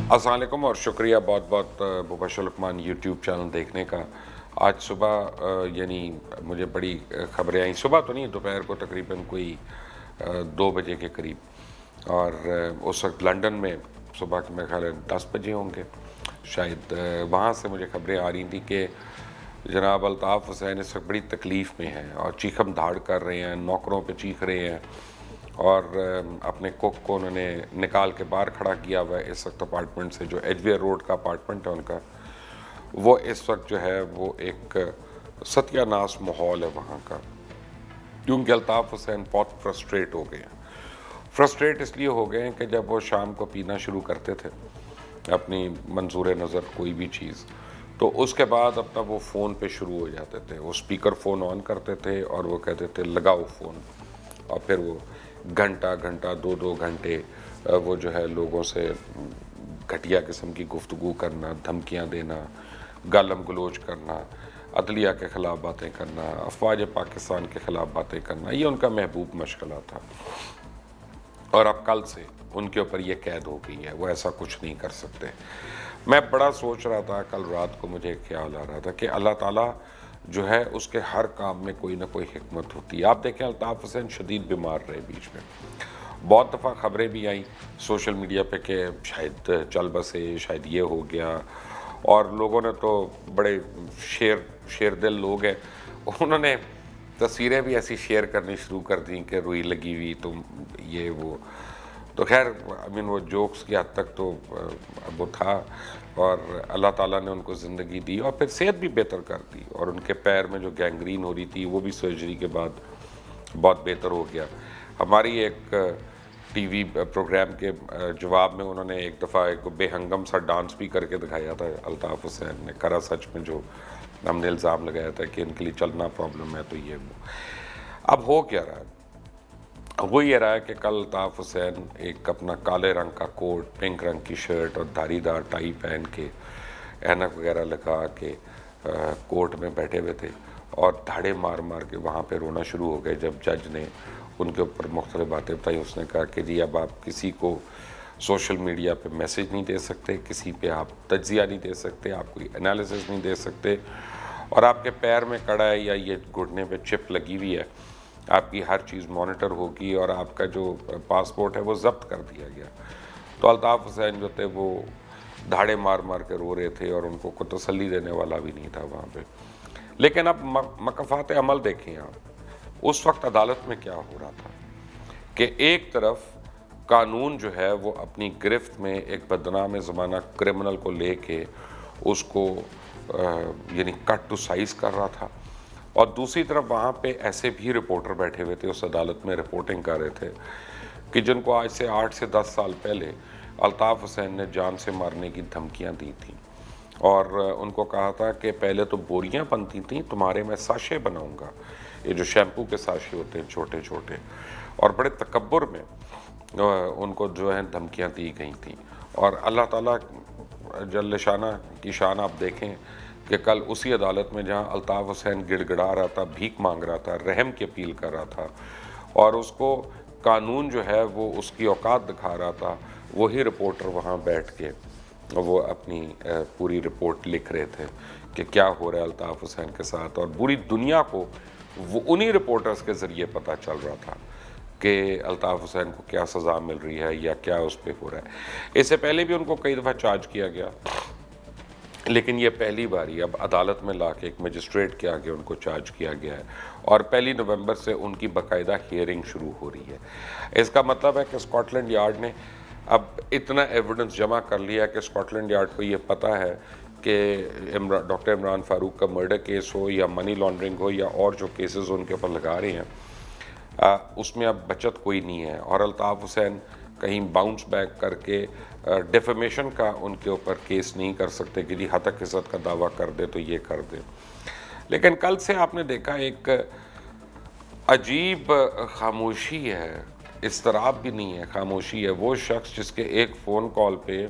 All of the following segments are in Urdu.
السلام علیکم اور شکریہ بہت بہت مبشر لقمان یوٹیوب چینل دیکھنے کا۔ آج صبح یعنی مجھے بڑی خبریں آئیں، صبح تو نہیں، دوپہر کو تقریباً کوئی 2 بجے کے قریب، اور اس وقت لنڈن میں صبح کے میرے خیال ہے 10 بجے ہوں گے شاید، وہاں سے مجھے خبریں آ رہی تھیں کہ جناب الطاف حسین اس وقت بڑی تکلیف میں ہیں اور چیخم دھاڑ کر رہے ہیں، نوکروں پہ چیخ رہے ہیں، اور اپنے کوک کو انہوں نے نکال کے باہر کھڑا کیا ہوا ہے اس وقت اپارٹمنٹ سے، جو ایجویئر روڈ کا اپارٹمنٹ ہے ان کا، وہ اس وقت جو ہے وہ ایک ستیہ ناس ماحول ہے وہاں کا، کیونکہ الطاف حسین بہت فرسٹریٹ ہو گئے ہیں۔ فرسٹریٹ اس لیے ہو گئے ہیں کہ جب وہ شام کو پینا شروع کرتے تھے اپنی منظور نظر کوئی بھی چیز، تو اس کے بعد اپنا وہ فون پہ شروع ہو جاتے تھے، وہ سپیکر فون آن کرتے تھے اور وہ کہتے تھے لگاؤ فون، اور پھر وہ گھنٹہ 2 گھنٹے وہ جو ہے لوگوں سے گھٹیا قسم کی گفتگو کرنا، دھمکیاں دینا، گالم گلوچ کرنا، عدلیہ کے خلاف باتیں کرنا، افواج پاکستان کے خلاف باتیں کرنا، یہ ان کا محبوب مشغلہ تھا، اور اب کل سے ان کے اوپر یہ قید ہو گئی ہے، وہ ایسا کچھ نہیں کر سکتے۔ میں بڑا سوچ رہا تھا، کل رات کو مجھے خیال آ رہا تھا کہ اللہ تعالیٰ جو ہے اس کے ہر کام میں کوئی نہ کوئی حکمت ہوتی ہے۔ آپ دیکھیں الطاف حسین شدید بیمار رہے بیچ میں، بہت دفعہ خبریں بھی آئیں سوشل میڈیا پہ کہ شاید چل بسے، شاید یہ ہو گیا، اور لوگوں نے تو بڑے شیر دل لوگ ہیں، انہوں نے تصویریں بھی ایسی شیئر کرنی شروع کر دیں کہ روئی لگی ہوئی، تم یہ وہ، تو خیر وہ جوکس کی حد تک تو وہ تھا، اور اللہ تعالیٰ نے ان کو زندگی دی اور پھر صحت بھی بہتر کر دی، اور ان کے پیر میں جو گینگرین ہو رہی تھی وہ بھی سرجری کے بعد بہت بہتر ہو گیا۔ ہماری ایک ٹی وی پروگرام کے جواب میں انہوں نے ایک دفعہ ایک بے ہنگم سا ڈانس بھی کر کے دکھایا تھا الطاف حسین نے، کرا سچ میں جو ہم نے الزام لگایا تھا کہ ان کے لیے چلنا پرابلم ہے، تو یہ وہ اب ہو کیا رہا ہے؟ وہ یہ رہا ہے کہ کل الطاف حسین ایک اپنا کالے رنگ کا کوٹ، پنک رنگ کی شرٹ اور دھاری دار ٹائی پہن کے، اینک وغیرہ لگا کے کورٹ میں بیٹھے ہوئے تھے، اور دھاڑے مار مار کے وہاں پہ رونا شروع ہو گئے جب جج نے ان کے اوپر مختلف باتیں بتائی۔ اس نے کہا کہ جی اب آپ کسی کو سوشل میڈیا پہ میسج نہیں دے سکتے، کسی پہ آپ تجزیہ نہیں دے سکتے، آپ کوئی انالیسس نہیں دے سکتے، اور آپ کے پیر میں کڑا ہے یا یہ گھٹنے پہ چپ لگی ہوئی ہے، آپ کی ہر چیز مانیٹر ہوگی، اور آپ کا جو پاسپورٹ ہے وہ ضبط کر دیا گیا۔ تو الطاف حسین جو تھے وہ دھاڑے مار مار کے رو رہے تھے، اور ان کو کوئی تسلی دینے والا بھی نہیں تھا وہاں پہ۔ لیکن اب مکافات عمل دیکھیں آپ، اس وقت عدالت میں کیا ہو رہا تھا کہ ایک طرف قانون جو ہے وہ اپنی گرفت میں ایک بدنام زمانہ کرمنل کو لے کے اس کو یعنی کٹ ٹو سائز کر رہا تھا، اور دوسری طرف وہاں پہ ایسے بھی رپورٹر بیٹھے ہوئے تھے اس عدالت میں، رپورٹنگ کر رہے تھے کہ جن کو آج سے 8 سے 10 سال پہلے الطاف حسین نے جان سے مارنے کی دھمکیاں دی تھیں، اور ان کو کہا تھا کہ پہلے تو بوریاں بنتی تھیں، تمہارے میں ساشے بناؤں گا، یہ جو شیمپو کے ساشے ہوتے ہیں چھوٹے چھوٹے، اور بڑے تکبر میں ان کو جو ہے دھمکیاں دی گئی تھیں۔ اور اللہ تعالیٰ جل شانہ کی شان آپ دیکھیں کہ کل اسی عدالت میں جہاں الطاف حسین گڑ گڑا رہا تھا، بھیک مانگ رہا تھا، رحم کی اپیل کر رہا تھا، اور اس کو قانون جو ہے وہ اس کی اوقات دکھا رہا تھا، وہی رپورٹر وہاں بیٹھ کے وہ اپنی پوری رپورٹ لکھ رہے تھے کہ کیا ہو رہا ہے الطاف حسین کے ساتھ، اور پوری دنیا کو وہ انہی رپورٹرز کے ذریعے پتہ چل رہا تھا کہ الطاف حسین کو کیا سزا مل رہی ہے یا کیا اس پہ ہو رہا ہے۔ اس سے پہلے بھی ان کو کئی دفعہ چارج کیا گیا، لیکن یہ پہلی باری اب عدالت میں لا کے ایک مجسٹریٹ کے آگے ان کو چارج کیا گیا ہے، اور 1 نومبر سے ان کی باقاعدہ ہیئرنگ شروع ہو رہی ہے۔ اس کا مطلب ہے کہ اسکاٹ لینڈ یارڈ نے اب اتنا ایویڈنس جمع کر لیا ہے کہ اسکاٹ لینڈ یارڈ کو یہ پتہ ہے کہ ڈاکٹر عمران فاروق کا مرڈر کیس ہو یا منی لانڈرنگ ہو یا اور جو کیسز ان کے اوپر لگا رہے ہیں، اس میں اب بچت کوئی نہیں ہے، اور الطاف حسین کہیں باؤنس بیک کر کے ڈیفیمیشن کا ان کے اوپر کیس نہیں کر سکتے کہ جی ہتک عزت کا دعویٰ کر دے تو یہ کر دے۔ لیکن کل سے آپ نے دیکھا ایک عجیب خاموشی ہے، اضطراب بھی نہیں ہے، خاموشی ہے۔ وہ شخص جس کے ایک فون کال پہ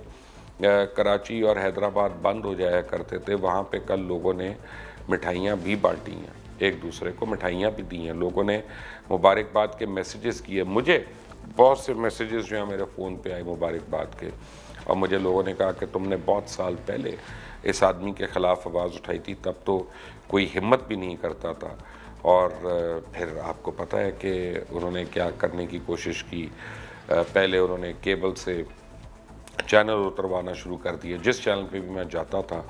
کراچی اور حیدرآباد بند ہو جایا کرتے تھے، وہاں پہ کل لوگوں نے مٹھائیاں بھی بانٹی ہیں، ایک دوسرے کو مٹھائیاں بھی دی ہیں، لوگوں نے مبارکباد کے میسیجز کیے۔ مجھے بہت سے میسیجز جو ہیں میرے فون پہ آئے مبارکباد کے، اور مجھے لوگوں نے کہا کہ تم نے بہت سال پہلے اس آدمی کے خلاف آواز اٹھائی تھی، تب تو کوئی ہمت بھی نہیں کرتا تھا، اور پھر آپ کو پتہ ہے کہ انہوں نے کیا کرنے کی کوشش کی۔ پہلے انہوں نے کیبل سے چینل اتروانا شروع کر دیے، جس چینل پہ بھی میں جاتا تھا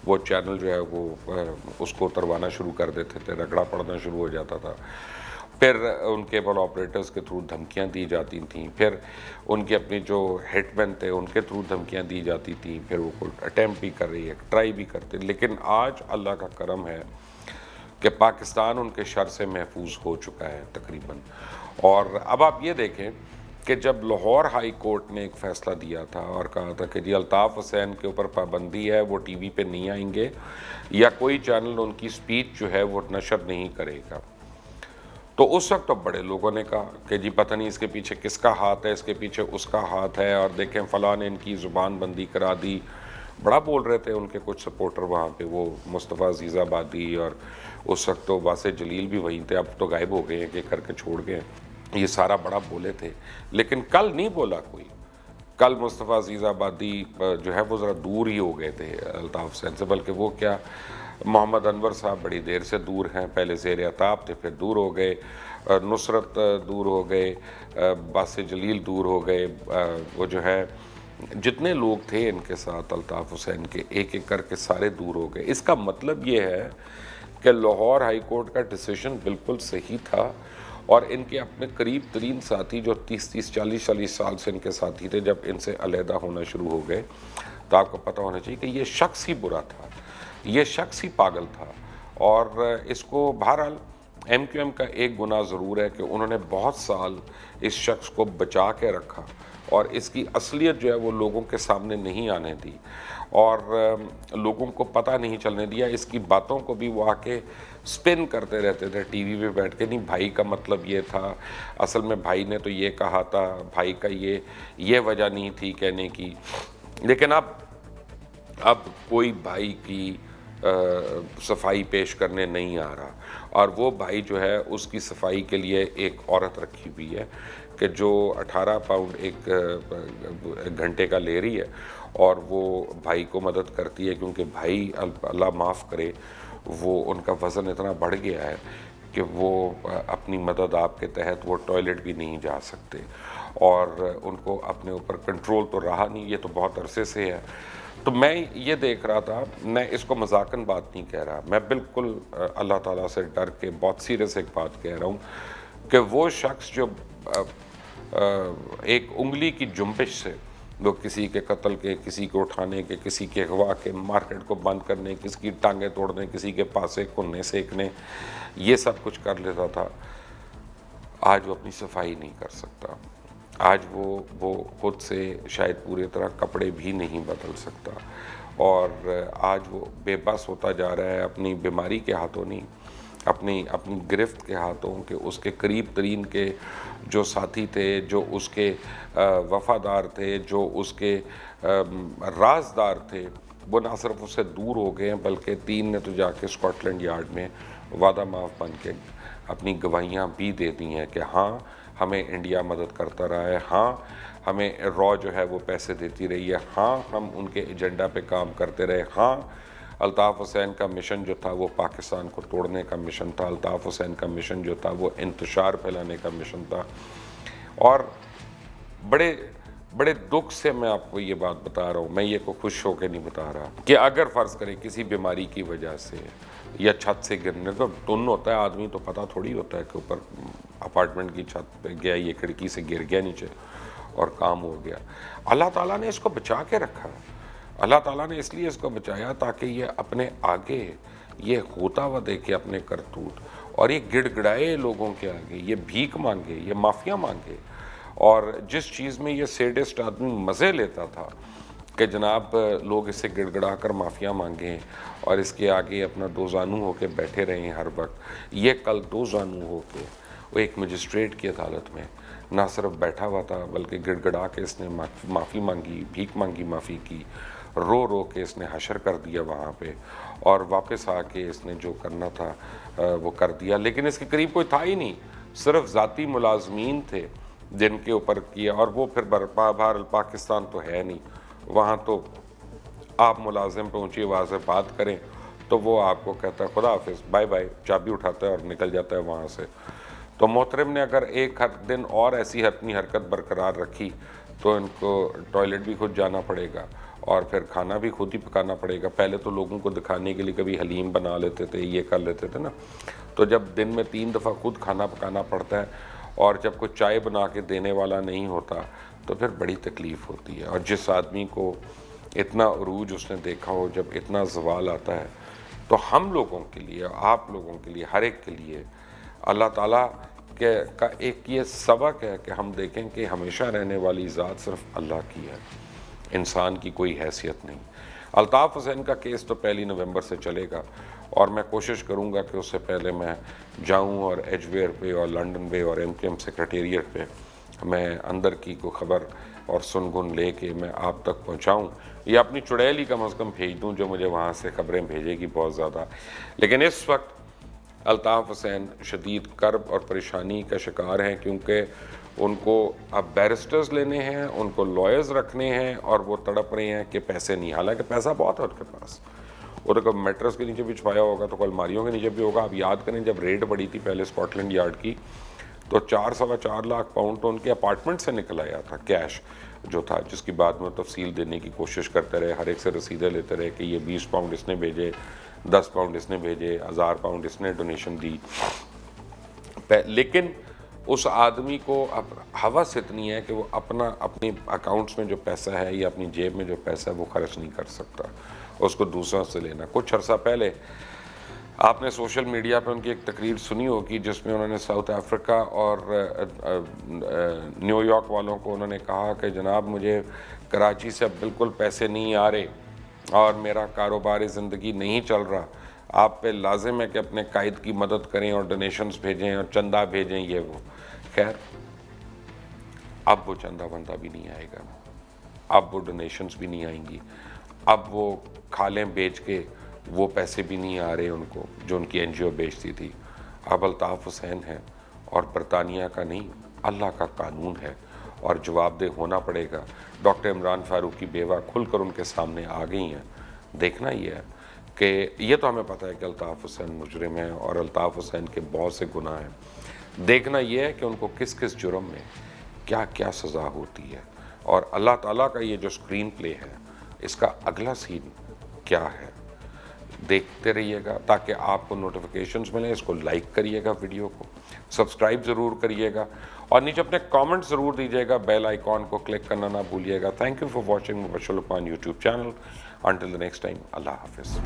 وہ چینل جو ہے وہ اس کو اتروانا شروع کر دیتے تھے، رگڑا پڑنا شروع ہو جاتا تھا۔ پھر ان کیبل آپریٹرز کے تھرو دھمکیاں دی جاتی تھیں، پھر ان کے اپنی جو ہٹ مین تھے ان کے تھرو دھمکیاں دی جاتی تھیں، پھر وہ کوئی اٹیمپٹ بھی کر رہی ہے، ٹرائی بھی کرتے، لیکن آج اللہ کا کرم ہے کہ پاکستان ان کے شر سے محفوظ ہو چکا ہے تقریباً۔ اور اب آپ یہ دیکھیں کہ جب لاہور ہائی کورٹ نے ایک فیصلہ دیا تھا اور کہا تھا کہ جی الطاف حسین کے اوپر پابندی ہے، وہ ٹی وی پہ نہیں آئیں گے یا کوئی چینل ان کی سپیچ جو ہے وہ نشر نہیں کرے گا، تو اس وقت تو بڑے لوگوں نے کہا کہ جی پتہ نہیں اس کے پیچھے کس کا ہاتھ ہے، اس کے پیچھے اس کا ہاتھ ہے، اور دیکھیں فلاں نے ان کی زبان بندی کرا دی۔ بڑا بول رہے تھے ان کے کچھ سپورٹر وہاں پہ، وہ مصطفیٰ عزیز آبادی، اور اس وقت تو واسع جلیل بھی وہیں تھے، اب تو غائب ہو گئے ہیں کہ کر کے چھوڑ گئے ہیں، یہ سارا بڑا بولے تھے، لیکن کل نہیں بولا کوئی۔ کل مصطفیٰ عزیز آبادی جو ہے وہ ذرا دور ہی ہو گئے تھے الطاف حسین سے، بلکہ وہ کیا محمد انور صاحب بڑی دیر سے دور ہیں، پہلے زیر عتاب تھے پھر دور ہو گئے، نصرت دور ہو گئے، باسط جلیل دور ہو گئے، وہ جو ہے جتنے لوگ تھے ان کے ساتھ الطاف حسین کے ایک ایک کر کے سارے دور ہو گئے۔ اس کا مطلب یہ ہے کہ لاہور ہائی کورٹ کا ڈیسیشن بالکل صحیح تھا، اور ان کے اپنے قریب ترین ساتھی جو 30-40 سال سے ان کے ساتھی تھے، جب ان سے علیحدہ ہونا شروع ہو گئے تو آپ کو پتہ ہونا چاہیے کہ یہ شخص ہی برا تھا، یہ شخص ہی پاگل تھا۔ اور اس کو بہرحال ایم کیو ایم کا ایک گناہ ضرور ہے کہ انہوں نے بہت سال اس شخص کو بچا کے رکھا اور اس کی اصلیت جو ہے وہ لوگوں کے سامنے نہیں آنے دی، اور لوگوں کو پتہ نہیں چلنے دیا۔ اس کی باتوں کو بھی وہ آ کے سپن کرتے رہتے تھے ٹی وی پہ بیٹھ کے، نہیں بھائی کا مطلب یہ تھا، اصل میں بھائی نے تو یہ کہا تھا، بھائی کا یہ وجہ نہیں تھی کہنے کی۔ لیکن اب کوئی بھائی کی صفائی پیش کرنے نہیں آ رہا، اور وہ بھائی جو ہے اس کی صفائی کے لیے ایک عورت رکھی ہوئی ہے کہ جو 18 پاؤنڈ ایک گھنٹے کا لے رہی ہے، اور وہ بھائی کو مدد کرتی ہے، کیونکہ بھائی اللہ معاف کرے وہ ان کا وزن اتنا بڑھ گیا ہے کہ وہ اپنی مدد آپ کے تحت وہ ٹوائلٹ بھی نہیں جا سکتے، اور ان کو اپنے اوپر کنٹرول تو رہا نہیں، یہ تو بہت عرصے سے ہے۔ تو میں یہ دیکھ رہا تھا، میں اس کو مذاقاً بات نہیں کہہ رہا، میں بالکل اللہ تعالیٰ سے ڈر کے بہت سیریس ایک بات کہہ رہا ہوں کہ وہ شخص جو ایک انگلی کی جنبش سے وہ کسی کے قتل کے، کسی کو اٹھانے کے، کسی کے اغوا کے، مارکیٹ کو بند کرنے، کسی کی ٹانگیں توڑنے، کسی کے پاسے کھلنے سیکنے، یہ سب کچھ کر لیتا تھا، آج وہ اپنی صفائی نہیں کر سکتا، آج وہ خود سے شاید پوری طرح کپڑے بھی نہیں بدل سکتا، اور آج وہ بے بس ہوتا جا رہا ہے، اپنی بیماری کے ہاتھوں نہیں، اپنی گرفت کے ہاتھوں، کہ اس کے قریب ترین کے جو ساتھی تھے، جو اس کے وفادار تھے، جو اس کے رازدار تھے، وہ نہ صرف اس سے دور ہو گئے ہیں بلکہ 3 نے تو جا کے اسکاٹ لینڈ یارڈ میں وعدہ معاف بن کے اپنی گواہیاں بھی دے دی ہیں کہ ہاں ہمیں انڈیا مدد کرتا رہا ہے، ہاں ہمیں را جو ہے وہ پیسے دیتی رہی ہے، ہاں ہم ان کے ایجنڈا پہ کام کرتے رہے، ہاں الطاف حسین کا مشن جو تھا وہ پاکستان کو توڑنے کا مشن تھا، الطاف حسین کا مشن جو تھا وہ انتشار پھیلانے کا مشن تھا۔ اور بڑے دکھ سے میں آپ کو یہ بات بتا رہا ہوں، میں یہ کو خوش ہو کے نہیں بتا رہا، کہ اگر فرض کریں کسی بیماری کی وجہ سے یا چھت سے گرنے، تو تن ہوتا ہے آدمی، تو پتہ تھوڑی ہوتا ہے کہ اوپر اپارٹمنٹ کی چھت پہ گیا، یہ کھڑکی سے گر گیا نیچے اور کام ہو گیا۔ اللہ تعالیٰ نے اس کو بچا کے رکھا، اللہ تعالیٰ نے اس لیے اس کو بچایا تاکہ یہ اپنے آگے یہ ہوتا ہوا دیکھے اپنے کرتوت، اور یہ گڑ گڑائے لوگوں کے آگے، یہ بھیک مانگے، یہ معافیاں مانگے، اور جس چیز میں یہ سیڈسٹ آدمی مزے لیتا تھا کہ جناب لوگ اس سے گڑ گڑا کر معافیاں مانگیں اور اس کے آگے اپنا دو زانو ہو کے بیٹھے رہیں ہر وقت، یہ کل دو زانو ہو کے وہ ایک مجسٹریٹ کی عدالت میں نہ صرف بیٹھا ہوا تھا بلکہ گڑ گڑا کے اس نے معافی مانگی، بھیک مانگی، معافی کی، رو رو کے اس نے حشر کر دیا وہاں پہ، اور واپس آ کے اس نے جو کرنا تھا وہ کر دیا۔ لیکن اس کے قریب کوئی تھا ہی نہیں، صرف ذاتی ملازمین تھے جن کے اوپر کیا، اور وہ پھر بہرحال پاکستان تو ہے نہیں، وہاں تو آپ ملازم پہ اونچی آواز سے بات کریں تو وہ آپ کو کہتا ہے خدا حافظ، بائے بائے، چابی اٹھاتا ہے اور نکل جاتا ہے وہاں سے۔ تو محترم نے اگر ایک دن اور ایسی اپنی حرکت برقرار رکھی تو ان کو ٹوائلٹ بھی خود جانا پڑے گا اور پھر کھانا بھی خود ہی پکانا پڑے گا۔ پہلے تو لوگوں کو دکھانے کے لیے کبھی حلیم بنا لیتے تھے، یہ کر لیتے تھے نا، تو جب دن میں 3 دفعہ خود کھانا پکانا پڑتا ہے اور جب کوئی چائے بنا کے دینے والا نہیں ہوتا تو پھر بڑی تکلیف ہوتی ہے۔ اور جس آدمی کو اتنا عروج اس نے دیکھا ہو، جب اتنا زوال آتا ہے، تو ہم لوگوں کے لیے، آپ لوگوں کے لیے، ہر ایک کے لیے اللہ تعالیٰ کا ایک یہ سبق ہے کہ ہم دیکھیں کہ ہمیشہ رہنے والی ذات صرف اللہ کی ہے، انسان کی کوئی حیثیت نہیں۔ الطاف حسین کا کیس تو 1 نومبر سے چلے گا اور میں کوشش کروں گا کہ اس سے پہلے میں جاؤں اور ایج ویئر پہ اور لنڈن پہ اور MKM سیکریٹریٹ پہ میں اندر کی کوئی خبر اور سنگن لے کے میں آپ تک پہنچاؤں، یا اپنی چڑیل ہی کم از کم بھیج دوں جو مجھے وہاں سے خبریں بھیجے گی بہت زیادہ۔ لیکن اس وقت الطاف حسین شدید کرب اور پریشانی کا شکار ہیں، کیونکہ ان کو اب بیرسٹرز لینے ہیں، ان کو لائرز رکھنے ہیں، اور وہ تڑپ رہے ہیں کہ پیسے نہیں، حالانکہ پیسہ بہت ہے ان کے پاس۔ وہ تو کب میٹرس کے نیچے بھی چھپایا ہوگا تو الماریوں کے نیچے بھی ہوگا۔ آپ یاد کریں جب ریڈ بڑی تھی پہلے اسکاٹ لینڈ یارڈ کی، تو 4.25 لاکھ پاؤنڈ تو ان کے اپارٹمنٹ سے نکل آیا تھا، کیش جو تھا، جس کی بعد میں تفصیل دینے کی کوشش کرتے رہے، ہر ایک سے رسیدیں لیتے رہے کہ یہ 20 پاؤنڈ اس نے بھیجے، 10 پاؤنڈ اس نے بھیجے، 1000 پاؤنڈ اس نے ڈونیشن دی۔ لیکن اس آدمی کو اب ہوس اتنی ہے کہ وہ اپنی اکاؤنٹس میں جو پیسہ ہے یا اپنی جیب میں جو پیسہ ہے وہ خرچ نہیں کر سکتا، اس کو دوسروں سے لینا۔ کچھ عرصہ پہلے آپ نے سوشل میڈیا پہ ان کی ایک تقریر سنی ہوگی جس میں انہوں نے ساؤتھ افریقہ اور نیو یارک والوں کو انہوں نے کہا کہ جناب مجھے کراچی سے اب بالکل پیسے نہیں آ رہے اور میرا کاروبار زندگی نہیں چل رہا، آپ پہ لازم ہے کہ اپنے قائد کی مدد کریں اور ڈونیشنز بھیجیں اور چندہ بھیجیں، یہ وہ۔ خیر اب وہ چندہ بندہ بھی نہیں آئے گا، اب وہ ڈونیشنز بھی نہیں آئیں گی، اب وہ کھالیں بیچ کے وہ پیسے بھی نہیں آ رہے ان کو جو ان کی NGO بیچتی تھی۔ اب الطاف حسین ہے اور برطانیہ کا نہیں، اللہ کا قانون ہے اور جواب دہ ہونا پڑے گا۔ ڈاکٹر عمران فاروق کی بیوہ کھل کر ان کے سامنے آ گئی ہیں۔ دیکھنا یہ ہے کہ یہ تو ہمیں پتہ ہے کہ الطاف حسین مجرم ہے اور الطاف حسین کے بہت سے گناہ ہیں، دیکھنا یہ ہے کہ ان کو کس کس جرم میں کیا کیا سزا ہوتی ہے، اور اللہ تعالیٰ کا یہ جو اسکرین پلے ہے اس کا اگلا سین کیا ہے۔ دیکھتے رہیے گا تاکہ آپ کو نوٹیفیکیشنز ملیں۔ اس کو لائک کریے گا، ویڈیو کو سبسکرائب ضرور کریے گا، اور نیچے اپنے کامنٹ ضرور دیجیے گا، بیل آئیکن کو کلک کرنا نہ بھولیے گا۔ Thank you for watching Mubashir Luqman YouTube channel. Until the next time, اللہ حافظ۔